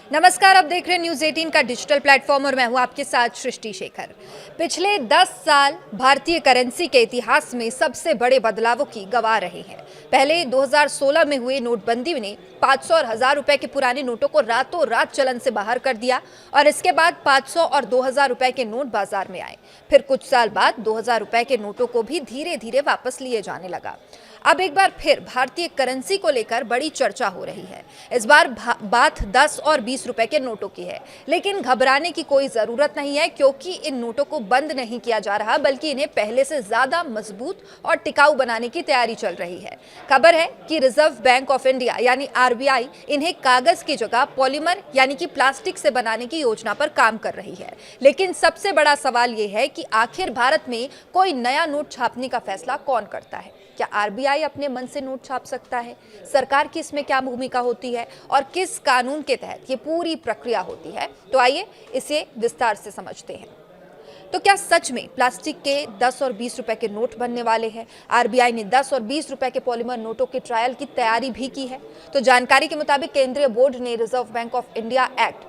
नमस्कार, आप देख रहे हैं न्यूज़ 18 का डिजिटल प्लेटफॉर्म और मैं हूं आपके साथ सृष्टि शेखर। पिछले 10 साल भारतीय करेंसी के इतिहास में सबसे बड़े बदलावों की गवाह रहे हैं। पहले 2016 में हुए नोटबंदी ने 500 और 1000 रुपए के पुराने नोटों को रातों रात चलन से बाहर कर दिया और इसके बाद 500 और 2000 रुपए के नोट बाजार में आए। फिर कुछ साल बाद 2000 रुपए के नोटों को भी धीरे धीरे वापस लिए जाने लगा। अब एक बार फिर भारतीय करेंसी को लेकर बड़ी चर्चा हो रही है। इस बार बात 10 और 20 रुपए के नोटों की है, लेकिन घबराने की कोई जरूरत नहीं है क्योंकि इन नोटों को बंद नहीं किया जा रहा, बल्कि इन्हें पहले से ज्यादा मजबूत और टिकाऊ बनाने की तैयारी चल रही है। खबर है कि रिजर्व बैंक ऑफ इंडिया यानी आरबीआई इन्हें कागज की जगह पॉलीमर यानी कि प्लास्टिक से बनाने की योजना पर काम कर रही है। लेकिन सबसे बड़ा सवाल यह है कि आखिर भारत में कोई नया नोट छापने का फैसला कौन करता है? क्या आरबीआई अपने मन से नोट छाप सकता है? सरकार की इसमें क्या भूमिका होती है और किस कानून के तहत ये पूरी प्रक्रिया होती है? तो आइए इसे विस्तार से समझते हैं। तो क्या सच में प्लास्टिक के 10 और 20 रुपए के नोट बनने वाले हैं? आरबीआई ने 10 और 20 रुपए के पॉलीमर नोटों के ट्रायल की तैयारी भी की है। तो जानकारी के मुताबिक केंद्रीय बोर्ड ने reserve bank of India act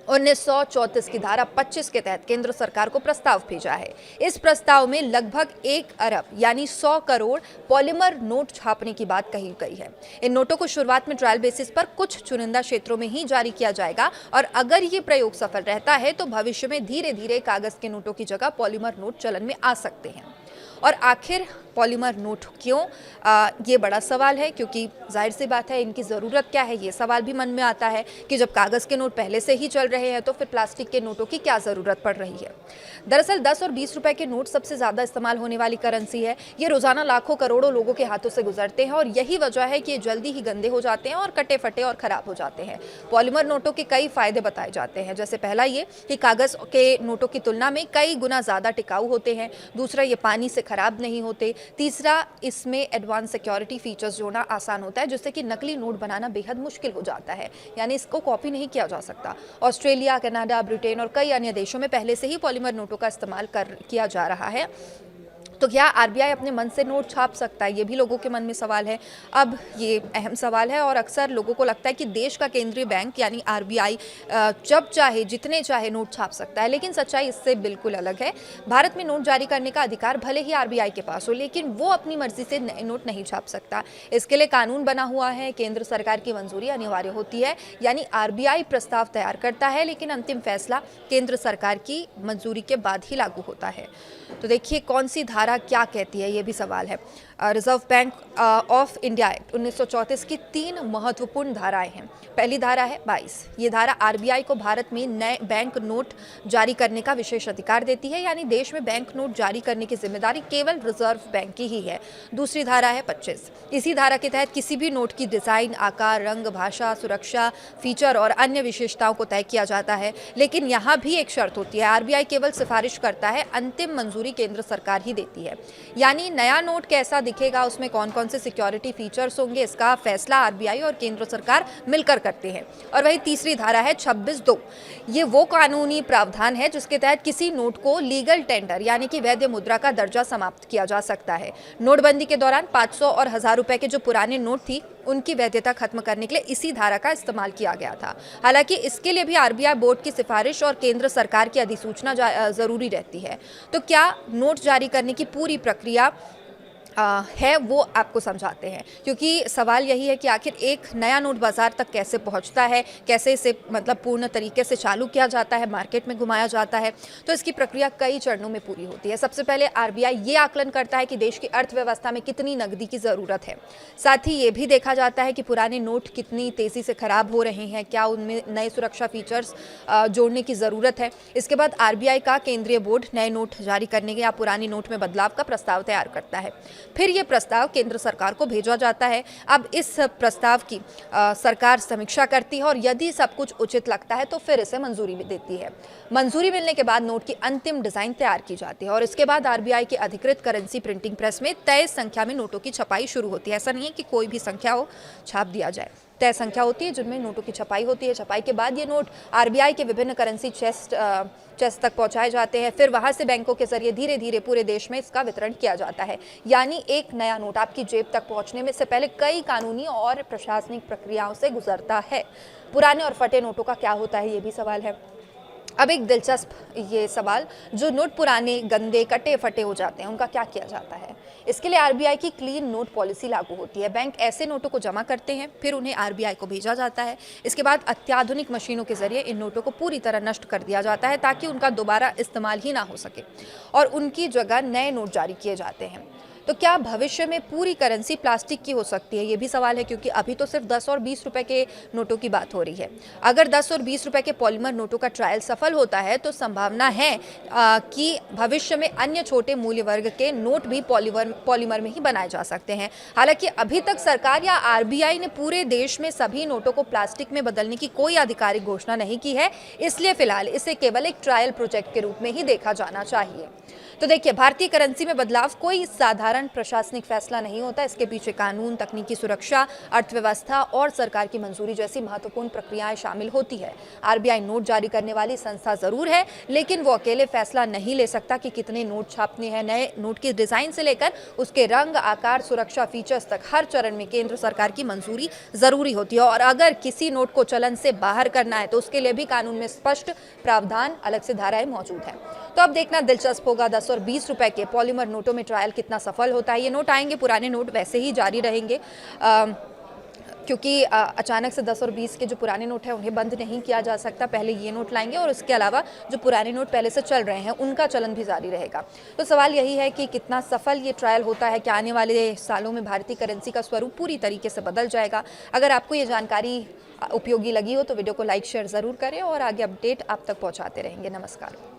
1934 की धारा 25 के तहत केंद्र सरकार को प्रस्ताव भेजा है। इस प्रस्ताव में लगभग 1 अरब यानी 100 करोड़ पॉलीमर नोट छापने की बात कही गई है। इन नोटों को शुरुआत में ट्रायल बेसिस पर कुछ चुनिंदा क्षेत्रों में ही जारी किया जाएगा और अगर ये प्रयोग सफल रहता है तो भविष्य में धीरे धीरे कागज के नोटों की जगह पॉलीमर नोट चलन में आ सकते हैं। और आखिर पॉलीमर नोट क्यों? ये बड़ा सवाल है क्योंकि जाहिर सी बात है इनकी ज़रूरत क्या है, ये सवाल भी मन में आता है कि जब कागज़ के नोट पहले से ही चल रहे हैं तो फिर प्लास्टिक के नोटों की क्या ज़रूरत पड़ रही है। दरअसल 10 और 20 रुपए के नोट सबसे ज़्यादा इस्तेमाल होने वाली करेंसी है। ये रोज़ाना लाखों करोड़ों लोगों के हाथों से गुजरते हैं और यही वजह है कि ये जल्दी ही गंदे हो जाते हैं और कटे फटे और ख़राब हो जाते हैं। पॉलीमर नोटों के कई फ़ायदे बताए जाते हैं, जैसे पहला ये कि कागज़ के नोटों की तुलना में कई गुना ज़्यादा टिकाऊ होते हैं। दूसरा, ये पानी से ख़राब नहीं होते। तीसरा, इसमें एडवांस सिक्योरिटी फीचर्स जोड़ना आसान होता है जिससे कि नकली नोट बनाना बेहद मुश्किल हो जाता है, यानी इसको कॉपी नहीं किया जा सकता। ऑस्ट्रेलिया, कनाडा, ब्रिटेन और कई अन्य देशों में पहले से ही पॉलीमर नोटों का इस्तेमाल किया जा रहा है। तो क्या आरबीआई अपने मन से नोट छाप सकता है? ये भी लोगों के मन में सवाल है। अब ये अहम सवाल है और अक्सर लोगों को लगता है कि देश का केंद्रीय बैंक यानी आरबीआई जब चाहे जितने चाहे नोट छाप सकता है, लेकिन सच्चाई इससे बिल्कुल अलग है। भारत में नोट जारी करने का अधिकार भले ही आरबीआई के पास हो, लेकिन वो अपनी मर्जी से नए नोट नहीं छाप सकता। इसके लिए कानून बना हुआ है, केंद्र सरकार की मंजूरी अनिवार्य होती है, यानी आरबीआई प्रस्ताव तैयार करता है लेकिन अंतिम फैसला केंद्र सरकार की मंजूरी के बाद ही लागू होता है। तो देखिए कौन सी धारा क्या कहती है, ये भी सवाल है। Reserve bank of India act 1934 की 3 महत्वपूर्ण धाराएं हैं। पहली धारा है 22। ये धारा आरबीआई को भारत में नए बैंक नोट जारी करने का विशेष अधिकार देती है, यानी देश में बैंक नोट जारी करने की जिम्मेदारी केवल रिजर्व बैंक की ही है। दूसरी धारा है 25। इसी धारा के तहत किसी भी नोट की डिजाइन, आकार, रंग, भाषा, सुरक्षा, फीचर और अन्य विशेषताओं को तय किया जाता है, लेकिन यहाँ भी एक शर्त होती है, आरबीआई केवल सिफारिश करता है, अंतिम मंजूरी केंद्र सरकार ही देती है। यानी नया नोट कैसा दिखेगा, उसमें कौन कौन से सिक्योरिटी फीचर्स होंगे, इसका फैसला आरबीआई और केंद्र सरकार मिलकर करते हैं। और वही तीसरी धारा है 26(2). ये वो कानूनी प्रावधान है जिसके तहत किसी नोट को लीगल टेंडर यानी कि वैध मुद्रा का दर्जा समाप्त किया जा सकता है। नोटबंदी के दौरान 500 और 1000 रुपए के जो पुराने नोट थी उनकी वैधता खत्म करने के लिए इसी धारा का इस्तेमाल किया गया था। हालांकि इसके लिए भी आरबीआई बोर्ड की सिफारिश और केंद्र सरकार की अधिसूचना जरूरी रहती है। तो क्या नोट जारी करने की पूरी प्रक्रिया है वो आपको समझाते हैं, क्योंकि सवाल यही है कि आखिर एक नया नोट बाजार तक कैसे पहुंचता है, कैसे इसे मतलब पूर्ण तरीके से चालू किया जाता है, मार्केट में घुमाया जाता है। तो इसकी प्रक्रिया कई चरणों में पूरी होती है। सबसे पहले आरबीआई ये आकलन करता है कि देश की अर्थव्यवस्था में कितनी नकदी की ज़रूरत है। साथ ही ये भी देखा जाता है कि पुराने नोट कितनी तेज़ी से ख़राब हो रहे हैं, क्या उनमें नए सुरक्षा फीचर्स जोड़ने की ज़रूरत है। इसके बाद आरबीआई का केंद्रीय बोर्ड नए नोट जारी करने के या पुराने नोट में बदलाव का प्रस्ताव तैयार करता है। फिर यह प्रस्ताव केंद्र सरकार को भेजा जाता है। अब इस प्रस्ताव की सरकार समीक्षा करती है और यदि सब कुछ उचित लगता है तो फिर इसे मंजूरी भी देती है। मंजूरी मिलने के बाद नोट की अंतिम डिजाइन तैयार की जाती है और इसके बाद आरबीआई की अधिकृत करेंसी प्रिंटिंग प्रेस में तय संख्या में नोटों की छपाई शुरू होती है। ऐसा नहीं है कि कोई भी संख्या हो छाप दिया जाए। तय संख्या होती है जिनमें नोटों की छपाई होती है। छपाई के बाद ये नोट आरबीआई के विभिन्न करेंसी चेस्ट तक पहुंचाए जाते हैं, फिर वहां से बैंकों के जरिए धीरे धीरे पूरे देश में इसका वितरण किया जाता है। यानी एक नया नोट आपकी जेब तक पहुंचने में से पहले कई कानूनी और प्रशासनिक प्रक्रियाओं से गुजरता है। पुराने और फटे नोटों का क्या होता है, ये भी सवाल है। अब एक दिलचस्प ये सवाल, जो नोट पुराने, गंदे, कटे फटे हो जाते हैं, उनका क्या किया जाता है? इसके लिए आरबीआई की क्लीन नोट पॉलिसी लागू होती है। बैंक ऐसे नोटों को जमा करते हैं, फिर उन्हें आरबीआई को भेजा जाता है। इसके बाद अत्याधुनिक मशीनों के जरिए इन नोटों को पूरी तरह नष्ट कर दिया जाता है ताकि उनका दोबारा इस्तेमाल ही ना हो सके और उनकी जगह नए नोट जारी किए जाते हैं। तो क्या भविष्य में पूरी करेंसी प्लास्टिक की हो सकती है, ये भी सवाल है, क्योंकि अभी तो सिर्फ 10 और 20 रुपए के नोटों की बात हो रही है। अगर 10 और 20 रुपए के पॉलीमर नोटों का ट्रायल सफल होता है तो संभावना है कि भविष्य में अन्य छोटे मूल्य वर्ग के नोट भी पॉलीमर में ही बनाए जा सकते हैं। हालांकि अभी तक सरकार या आरबीआई ने पूरे देश में सभी नोटों को प्लास्टिक में बदलने की कोई आधिकारिक घोषणा नहीं की है, इसलिए फिलहाल इसे केवल एक ट्रायल प्रोजेक्ट के रूप में ही देखा जाना चाहिए। तो देखिए, भारतीय करेंसी में बदलाव कोई साधारण प्रशासनिक फैसला नहीं होता। इसके पीछे कानून, तकनीकी सुरक्षा, अर्थव्यवस्था और सरकार की मंजूरी जैसी महत्वपूर्ण प्रक्रियाएं शामिल होती है। आरबीआई नोट जारी करने वाली संस्था जरूर है, लेकिन वो अकेले फैसला नहीं ले सकता कि कितने नोट छापने हैं। नए नोट की डिजाइन से लेकर उसके रंग, आकार, सुरक्षा फीचर्स तक हर चरण में केंद्र सरकार की मंजूरी जरूरी होती है। और अगर किसी नोट को चलन से बाहर करना है तो उसके लिए भी कानून में स्पष्ट प्रावधान, अलग से धाराएं मौजूद है। तो अब देखना दिलचस्प होगा 10 और 20 रुपए के पॉलीमर नोटों में ट्रायल कितना सफल होता है। ये नोट आएंगे, पुराने नोट वैसे ही जारी रहेंगे, क्योंकि अचानक से 10 और 20 के जो पुराने नोट हैं उन्हें बंद नहीं किया जा सकता। पहले ये नोट लाएंगे और इसके अलावा जो पुराने नोट पहले से चल रहे हैं उनका चलन भी जारी रहेगा। तो सवाल यही है कि कितना सफल ये ट्रायल होता है, क्या आने वाले सालों में भारतीय करेंसी का स्वरूप पूरी तरीके से बदल जाएगा। अगर आपको ये जानकारी उपयोगी लगी हो तो वीडियो को लाइक शेयर ज़रूर करें और आगे अपडेट आप तक पहुँचाते रहेंगे। नमस्कार।